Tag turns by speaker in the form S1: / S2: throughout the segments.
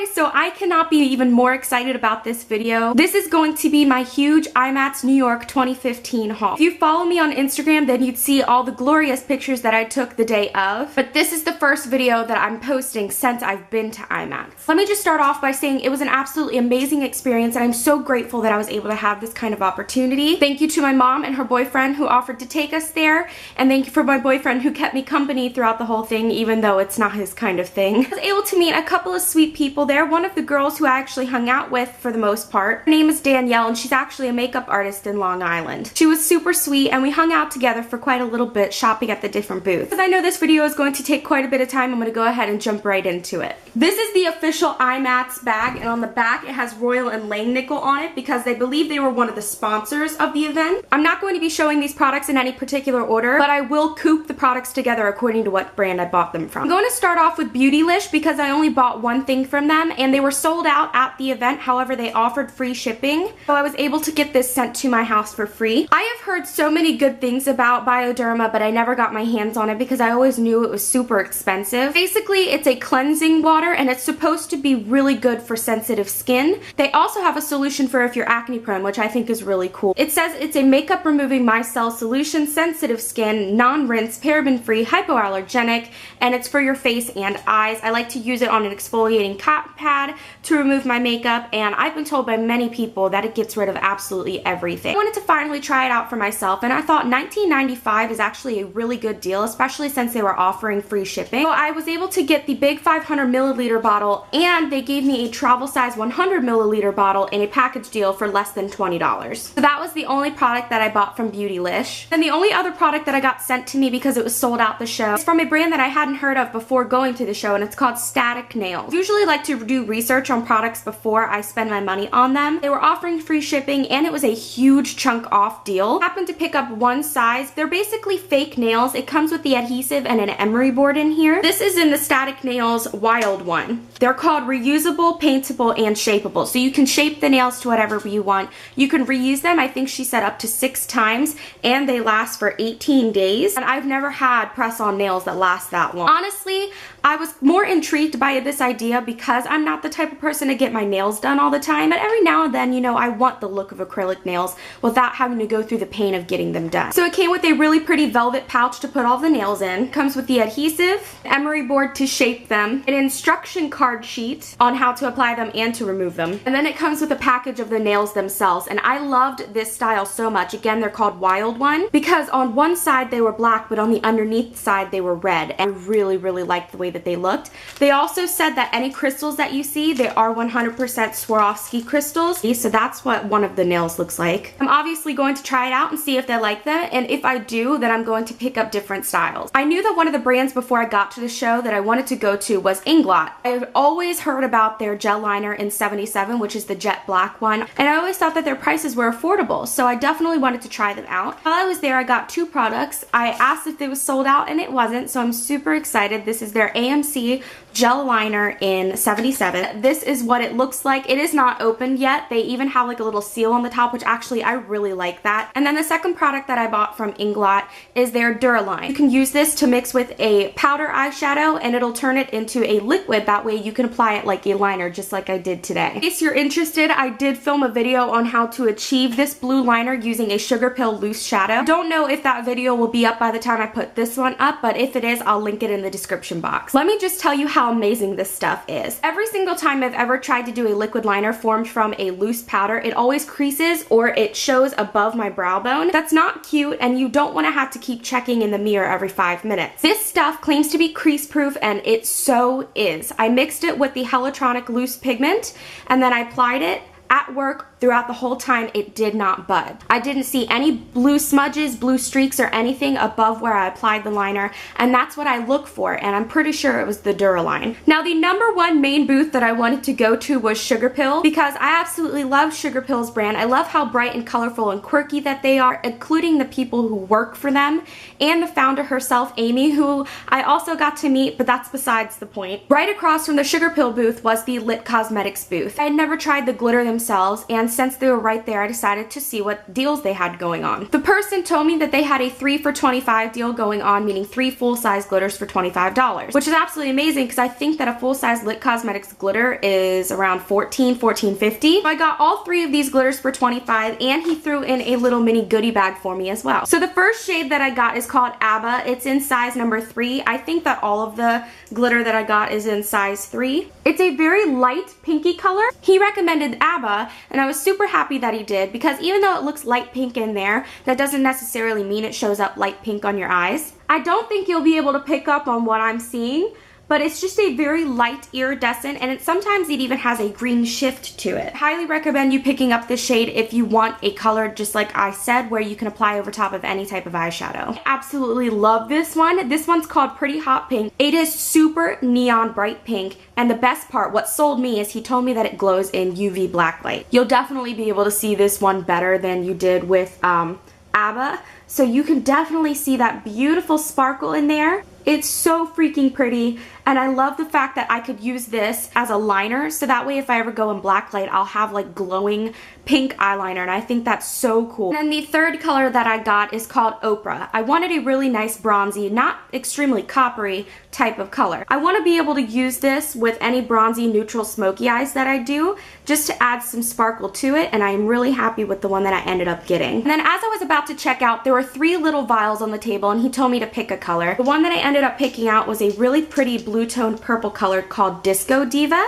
S1: guys, so I cannot be even more excited about this video. This is going to be my huge IMATS New York 2015 haul. If you follow me on Instagram, then you'd see all the glorious pictures that I took the day of. But this is the first video that I'm posting since I've been to IMATS. Let me just start off by saying it was an absolutely amazing experience, and I'm so grateful that I was able to have this kind of opportunity. Thank you to my mom and her boyfriend who offered to take us there, and thank you for my boyfriend who kept me company throughout the whole thing, even though it's not his kind of thing. I was able to meet a couple of sweet people there. One of the girls who I actually hung out with for the most part. Her name is Danielle, and she's actually a makeup artist in Long Island. She was super sweet, and we hung out together for quite a little bit shopping at the different booths. Because I know this video is going to take quite a bit of time, I'm going to go ahead and jump right into it. This is the official IMATS bag, and on the back it has Royal and Langnickel on it because they believe they were one of the sponsors of the event. I'm not going to be showing these products in any particular order, but I will coop the products together according to what brand I bought them from. I'm going to start off with Beautylish because I only bought one thing from them and they were sold out at the event. However, they offered free shipping, so I was able to get this sent to my house for free. I have heard so many good things about Bioderma, but I never got my hands on it because I always knew it was super expensive. Basically, it's a cleansing water and it's supposed to be really good for sensitive skin. They also have a solution for if you're acne prone, which I think is really cool. It says it's a makeup removing micelle solution, sensitive skin, non-rinse, paraben free, hypoallergenic, and it's for your face and eyes. I like to use it on an exfoliating cotton pad to remove my makeup, and I've been told by many people that it gets rid of absolutely everything. I wanted to finally try it out for myself, and I thought $19.95 is actually a really good deal, especially since they were offering free shipping. So I was able to get the big 500 milliliter bottle, and they gave me a travel size 100 milliliter bottle in a package deal for less than $20. So that was the only product that I bought from Beautylish. And the only other product that I got sent to me because it was sold out the show is from a brand that I hadn't heard of before going to the show, and it's called Static Nails. I usually like to do research on products before I spend my money on them. They were offering free shipping and it was a huge chunk off deal. I happened to pick up one size. They're basically fake nails. It comes with the adhesive and an emery board in here. This is in the Static Nails Wild one. They're called reusable, paintable, and shapeable. So you can shape the nails to whatever you want. You can reuse them. I think she said up to 6 times, and they last for 18 days. And I've never had press-on nails that last that long. Honestly, I was more intrigued by this idea because I'm not the type of person to get my nails done all the time, but every now and then, you know, I want the look of acrylic nails without having to go through the pain of getting them done. So it came with a really pretty velvet pouch to put all the nails in. It comes with the adhesive, emery board to shape them, an instruction card sheet on how to apply them and to remove them, and then it comes with a package of the nails themselves. And I loved this style so much. Again, they're called Wild One because on one side they were black, but on the underneath side they were red, and I really liked the way that they looked. They also said that any crystals that you see, they are 100% Swarovski crystals, so that's what one of the nails looks like. I'm obviously going to try it out and see if they like that, and if I do, then I'm going to pick up different styles. I knew that one of the brands before I got to the show that I wanted to go to was Inglot. I've always heard about their gel liner in 77, which is the jet black one, and I always thought that their prices were affordable, so I definitely wanted to try them out. While I was there, I got 2 products. I asked if they was sold out, and it wasn't, so I'm super excited. This is their AMC gel liner in 77. This is what it looks like. It is not opened yet. They even have like a little seal on the top, which actually I really like that. And then the second product that I bought from Inglot is their Duraline. You can use this to mix with a powder eyeshadow and it'll turn it into a liquid. That way you can apply it like a liner, just like I did today. In case you're interested, I did film a video on how to achieve this blue liner using a Sugarpill loose shadow. Don't know if that video will be up by the time I put this one up, but if it is, I'll link it in the description box. Let me just tell you how amazing this stuff is. Every single time I've ever tried to do a liquid liner formed from a loose powder, it always creases or it shows above my brow bone. That's not cute, and you don't want to have to keep checking in the mirror every 5 minutes. This stuff claims to be crease proof, and it so is. I mixed it with the Hellatronic loose pigment and then I applied it at work. Throughout the whole time, it did not bud. I didn't see any blue smudges, blue streaks, or anything above where I applied the liner, and that's what I look for, and I'm pretty sure it was the Duraline. Now, the #1 main booth that I wanted to go to was Sugarpill because I absolutely love Sugarpill's brand. I love how bright and colorful and quirky that they are, including the people who work for them, and the founder herself, Amy, who I also got to meet, but that's besides the point. Right across from the Sugarpill booth was the Lit Cosmetics booth. I had never tried the glitter themselves, and since they were right there, I decided to see what deals they had going on. The person told me that they had a 3 for $25 deal going on, meaning 3 full-size glitters for $25, which is absolutely amazing because I think that a full-size Lit Cosmetics glitter is around $14.50. So I got all 3 of these glitters for $25, and he threw in a little mini goodie bag for me as well. So the first shade that I got is called ABBA. It's in size number 3. I think that all of the glitter that I got is in size 3. It's a very light pinky color. He recommended ABBA, and I was super happy that he did because even though it looks light pink in there, that doesn't necessarily mean it shows up light pink on your eyes. I don't think you'll be able to pick up on what I'm seeing, but it's just a very light iridescent, and sometimes it even has a green shift to it. I highly recommend you picking up this shade if you want a color just like I said, where you can apply over top of any type of eyeshadow. I absolutely love this one. This one's called Pretty Hot Pink. It is super neon bright pink, and the best part, what sold me, is he told me that it glows in UV black light. You'll definitely be able to see this one better than you did with ABBA, so you can definitely see that beautiful sparkle in there. It's so freaking pretty, and I love the fact that I could use this as a liner, so that way if I ever go in black light, I'll have like glowing pink eyeliner, and I think that's so cool. And then the third color that I got is called Oprah. I wanted a really nice bronzy, not extremely coppery type of color. I want to be able to use this with any bronzy neutral smoky eyes that I do, just to add some sparkle to it, and I'm really happy with the one that I ended up getting. And then as I was about to check out, there were 3 little vials on the table, and he told me to pick a color. The one that I ended up picking out was a really pretty blue toned purple color called Disco Diva,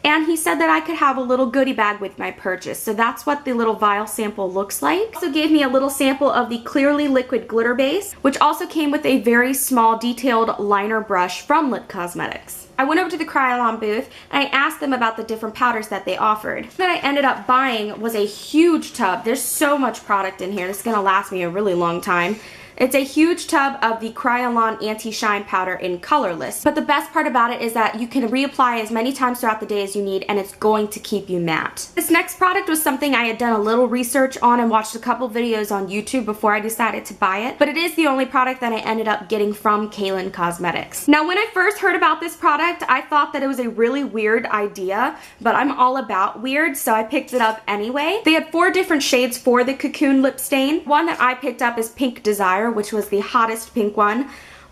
S1: and he said that I could have a little goodie bag with my purchase, so that's what the little vial sample looks like. He also gave me a little sample of the Clearly Liquid Glitter Base, which also came with a very small detailed liner brush from Lit Cosmetics. I went over to the Kryolan booth and I asked them about the different powders that they offered. What I ended up buying was a huge tub. There's so much product in here. This is gonna last me a really long time. It's a huge tub of the Kryolan Anti-Shine Powder in Colorless. But the best part about it is that you can reapply as many times throughout the day as you need, and it's going to keep you matte. This next product was something I had done a little research on and watched a couple videos on YouTube before I decided to buy it. But it is the only product that I ended up getting from Kaylin Cosmetics. Now when I first heard about this product, I thought that it was a really weird idea, but I'm all about weird, so I picked it up anyway. They had 4 different shades for the Cocoon Lip Stain. One that I picked up is Pink Desire, which was the hottest pink one.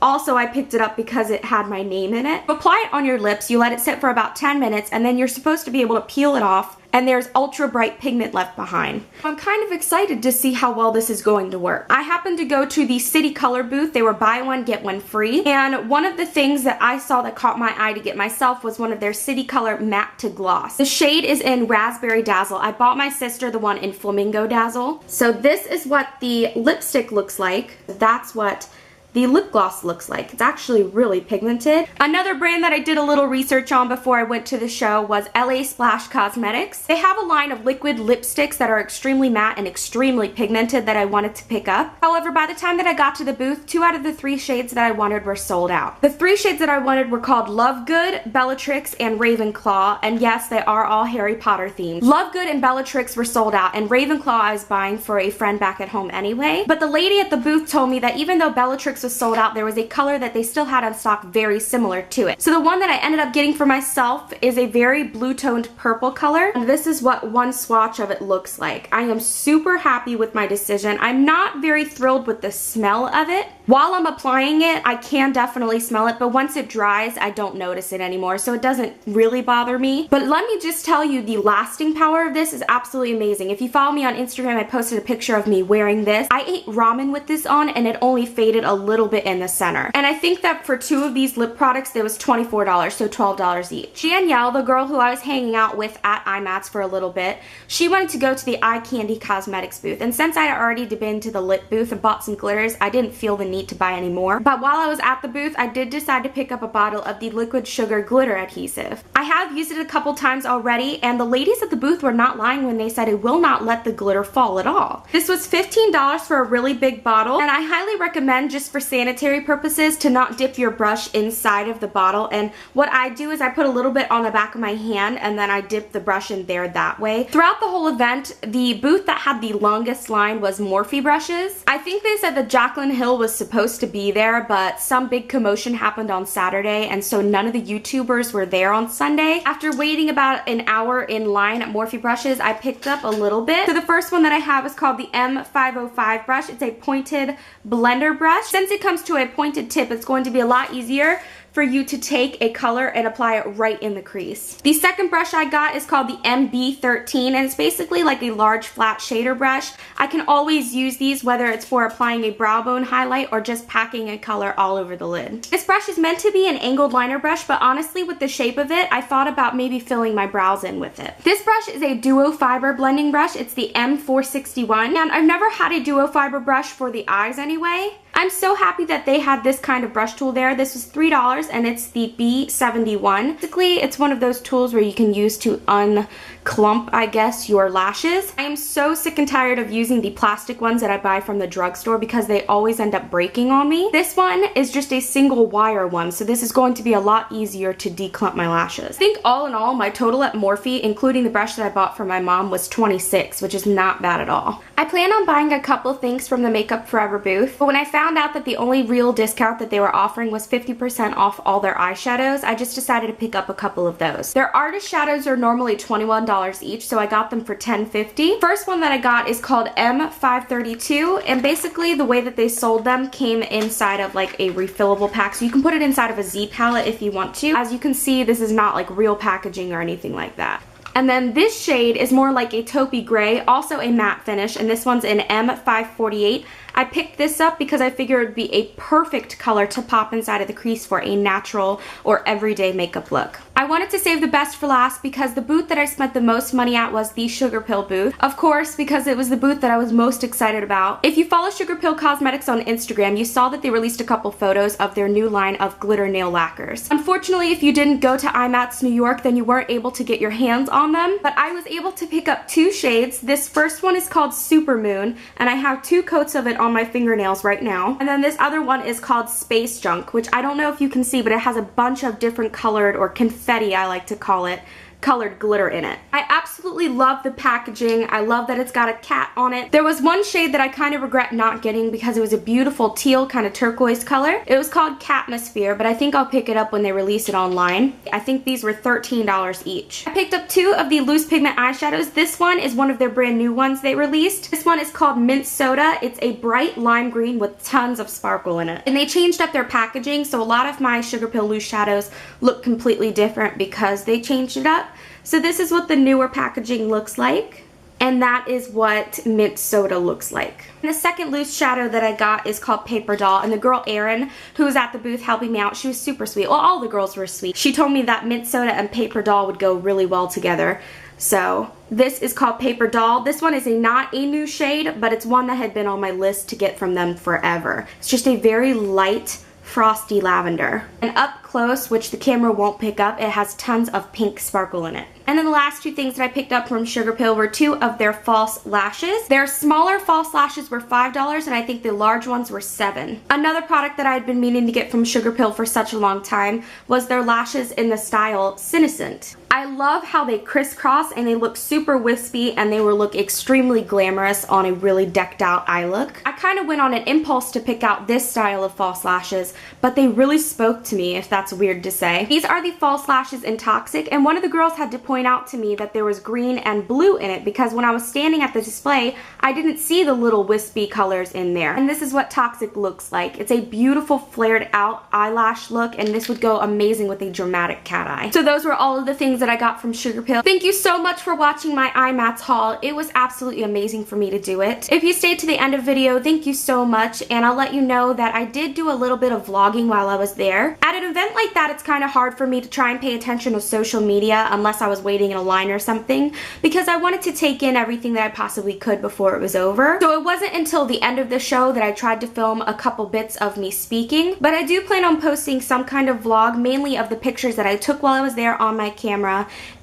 S1: Also, I picked it up because it had my name in it. Apply it on your lips, you let it sit for about 10 minutes, and then you're supposed to be able to peel it off, and there's ultra bright pigment left behind. I'm kind of excited to see how well this is going to work. I happened to go to the City Color booth. They were buy one, get one free. And one of the things that I saw that caught my eye to get myself was one of their City Color Matte to Gloss. The shade is in Raspberry Dazzle. I bought my sister the one in Flamingo Dazzle. So this is what the lipstick looks like. That's what the lip gloss looks like. It's actually really pigmented. Another brand that I did a little research on before I went to the show was Lasplash Cosmetics. They have a line of liquid lipsticks that are extremely matte and extremely pigmented that I wanted to pick up. However, by the time that I got to the booth, 2 out of the 3 shades that I wanted were sold out. The 3 shades that I wanted were called Love Good, Bellatrix, and Ravenclaw, and yes, they are all Harry Potter themed. Love Good and Bellatrix were sold out, and Ravenclaw I was buying for a friend back at home anyway. But the lady at the booth told me that even though Bellatrix was sold out, there was a color that they still had on stock very similar to it. So the one that I ended up getting for myself is a very blue toned purple color, and this is what one swatch of it looks like. I am super happy with my decision. I'm not very thrilled with the smell of it. While I'm applying it, I can definitely smell it, but once it dries, I don't notice it anymore, so it doesn't really bother me. But let me just tell you, the lasting power of this is absolutely amazing. If you follow me on Instagram, I posted a picture of me wearing this. I ate ramen with this on, and it only faded a little bit in the center. And I think that for 2 of these lip products, it was $24, so $12 each. Danielle, the girl who I was hanging out with at IMATS for a little bit, she wanted to go to the Eye Candy Cosmetics booth, and since I had already been to the lip booth and bought some glitters, I didn't feel the need to buy any more. But while I was at the booth, I did decide to pick up a bottle of the Liquid Sugar Glitter Adhesive. I have used it a couple times already, and the ladies at the booth were not lying when they said it will not let the glitter fall at all. This was $15 for a really big bottle, and I highly recommend, just for sanitary purposes, to not dip your brush inside of the bottle. And what I do is I put a little bit on the back of my hand, and then I dip the brush in there that way. Throughout the whole event, the booth that had the longest line was Morphe brushes. I think they said that Jaclyn Hill was supposed to be there, but some big commotion happened on Saturday, and so none of the YouTubers were there on Sunday. After waiting about an hour in line at Morphe brushes, I picked up a little bit. So the first one that I have is called the M505 brush. It's a pointed blender brush. Since it comes to a pointed tip, it's going to be a lot easier for you to take a color and apply it right in the crease. The second brush I got is called the MB13, and it's basically like a large flat shader brush. I can always use these whether it's for applying a brow bone highlight or just packing a color all over the lid. This brush is meant to be an angled liner brush, but honestly with the shape of it, I thought about maybe filling my brows in with it. This brush is a duo fiber blending brush. It's the M461, and I've never had a duo fiber brush for the eyes anyway. I'm so happy that they had this kind of brush tool there. This was $3 and it's the B71. Basically, it's one of those tools where you can use to unclump, I guess, your lashes. I am so sick and tired of using the plastic ones that I buy from the drugstore because they always end up breaking on me. This one is just a single wire one, so this is going to be a lot easier to declump my lashes. I think all in all, my total at Morphe, including the brush that I bought for my mom, was $26, which is not bad at all. I plan on buying a couple things from the Makeup Forever booth, but when I found out that the only real discount that they were offering was 50% off all their eyeshadows, I just decided to pick up a couple of those. Their artist shadows are normally $21 each, so I got them for $10.50. First one that I got is called M532, and basically the way that they sold them came inside of like a refillable pack, so you can put it inside of a Z palette if you want to. As you can see, this is not like real packaging or anything like that. And then this shade is more like a taupey gray, also a matte finish, and this one's in M548. I picked this up because I figured it would be a perfect color to pop inside of the crease for a natural or everyday makeup look. I wanted to save the best for last because the booth that I spent the most money at was the Sugarpill booth. Of course, because it was the booth that I was most excited about. If you follow Sugarpill Cosmetics on Instagram, you saw that they released a couple photos of their new line of glitter nail lacquers. Unfortunately, if you didn't go to IMATS New York, then you weren't able to get your hands on them, but I was able to pick up two shades. This first one is called Super Moon, and I have 2 coats of it on my fingernails right now. And then this other one is called Space Junk, which I don't know if you can see, but it has a bunch of different colored, or confetti I like to call it, colored glitter in it. I absolutely love the packaging. I love that it's got a cat on it. There was one shade that I kind of regret not getting because it was a beautiful teal kind of turquoise color. It was called Catmosphere, but I think I'll pick it up when they release it online. I think these were $13 each. I picked up 2 of the loose pigment eyeshadows. This one is one of their brand new ones they released. This one is called Mint Soda. It's a bright lime green with tons of sparkle in it. And they changed up their packaging, so a lot of my Sugarpill loose shadows look completely different because they changed it up. So this is what the newer packaging looks like, and that is what Mint Soda looks like. And the second loose shadow that I got is called Paper Doll, and the girl Erin, who was at the booth helping me out, she was super sweet. Well, all the girls were sweet. She told me that Mint Soda and Paper Doll would go really well together. So this is called Paper Doll. This one is not a new shade, but it's one that had been on my list to get from them forever. It's just a very light, frosty lavender. And up close, which the camera won't pick up, it has tons of pink sparkle in it. And then the last 2 things that I picked up from Sugarpill were 2 of their false lashes. Their smaller false lashes were $5, and I think the large ones were $7. Another product that I had been meaning to get from Sugarpill for such a long time was their lashes in the style Senescent. I love how they crisscross and they look super wispy, and they will look extremely glamorous on a really decked out eye look. I kind of went on an impulse to pick out this style of false lashes, but they really spoke to me, if that's weird to say. These are the false lashes in Toxic, and one of the girls had to point out to me that there was green and blue in it because when I was standing at the display, I didn't see the little wispy colors in there. And this is what Toxic looks like. It's a beautiful flared out eyelash look, and this would go amazing with a dramatic cat eye. So those were all of the things that I got from Sugarpill. Thank you so much for watching my IMATS haul. It was absolutely amazing for me to do it. If you stayed to the end of the video, thank you so much, and I'll let you know that I did do a little bit of vlogging while I was there. At an event like that, it's kind of hard for me to try and pay attention to social media unless I was waiting in a line or something, because I wanted to take in everything that I possibly could before it was over. So it wasn't until the end of the show that I tried to film a couple bits of me speaking, but I do plan on posting some kind of vlog, mainly of the pictures that I took while I was there on my camera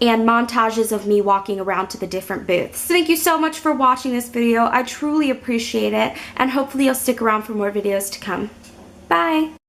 S1: and montages of me walking around to the different booths. So thank you so much for watching this video. I truly appreciate it, and hopefully you'll stick around for more videos to come. Bye!